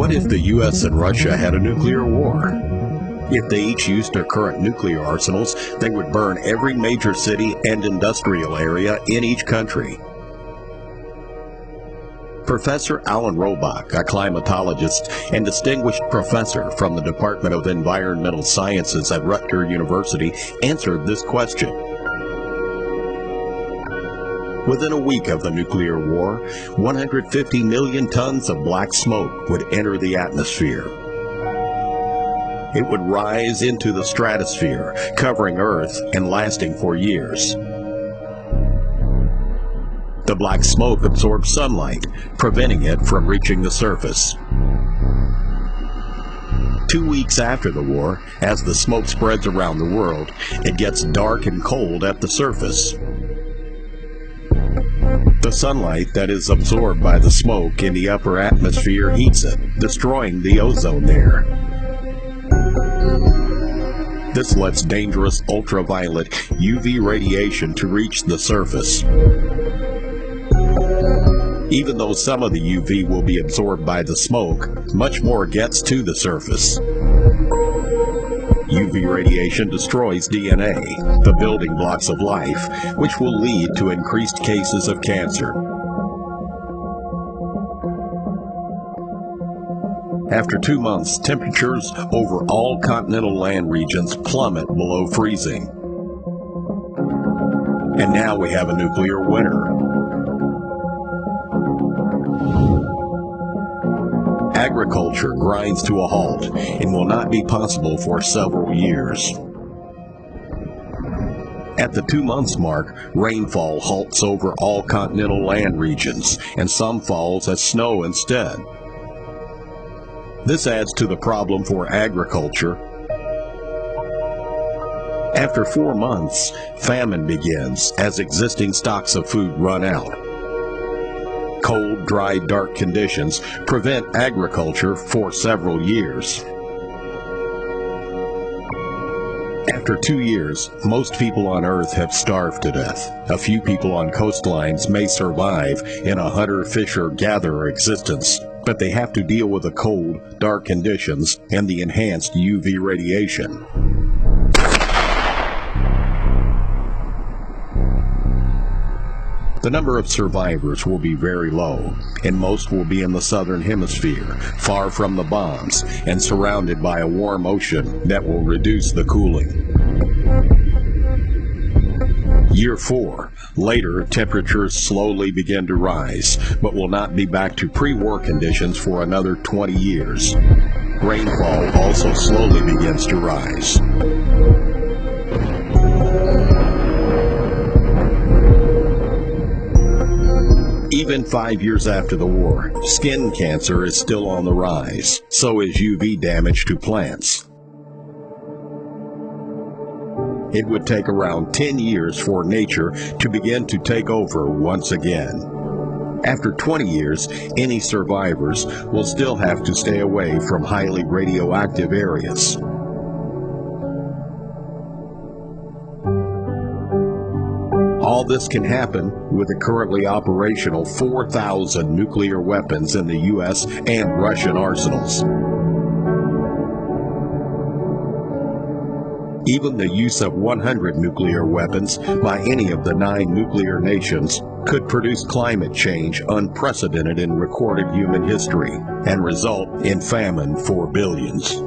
What if the U.S. and Russia had a nuclear war? If they each used their current nuclear arsenals, they would burn every major city and industrial area in each country. Professor Alan Robach, a climatologist and distinguished professor from the Department of Environmental Sciences at Rutgers University, answered this question. Within a week of the nuclear war, 150 million tons of black smoke would enter the atmosphere. It would rise into the stratosphere, covering Earth and lasting for years. The black smoke absorbs sunlight, preventing it from reaching the surface. 2 weeks after the war, as the smoke spreads around the world, it gets dark and cold at the surface. The sunlight that is absorbed by the smoke in the upper atmosphere heats it, destroying the ozone there. This lets dangerous ultraviolet UV radiation to reach the surface. Even though some of the UV will be absorbed by the smoke, much more gets to the surface. UV radiation destroys DNA, the building blocks of life, which will lead to increased cases of cancer. After 2 months, temperatures over all continental land regions plummet below freezing. And now we have a nuclear winter. Agriculture grinds to a halt and will not be possible for several years. At the 2 months mark, rainfall halts over all continental land regions, and some falls as snow instead. This adds to the problem for agriculture. After 4 months, famine begins as existing stocks of food run out. Cold, dry, dark conditions prevent agriculture for several years. After 2 years, most people on Earth have starved to death. A few people on coastlines may survive in a hunter-fisher-gatherer existence, but they have to deal with the cold, dark conditions and the enhanced UV radiation. The number of survivors will be very low, and most will be in the southern hemisphere, far from the bombs, and surrounded by a warm ocean that will reduce the cooling. Year 4. Later, temperatures slowly begin to rise, but will not be back to pre-war conditions for another 20 years. Rainfall also slowly begins to rise. Even 5 years after the war, skin cancer is still on the rise. So is UV damage to plants. It would take around 10 years for nature to begin to take over once again. After 20 years, any survivors will still have to stay away from highly radioactive areas. All this can happen with the currently operational 4,000 nuclear weapons in the U.S. and Russian arsenals. Even the use of 100 nuclear weapons by any of the 9 nuclear nations could produce climate change unprecedented in recorded human history and result in famine for billions.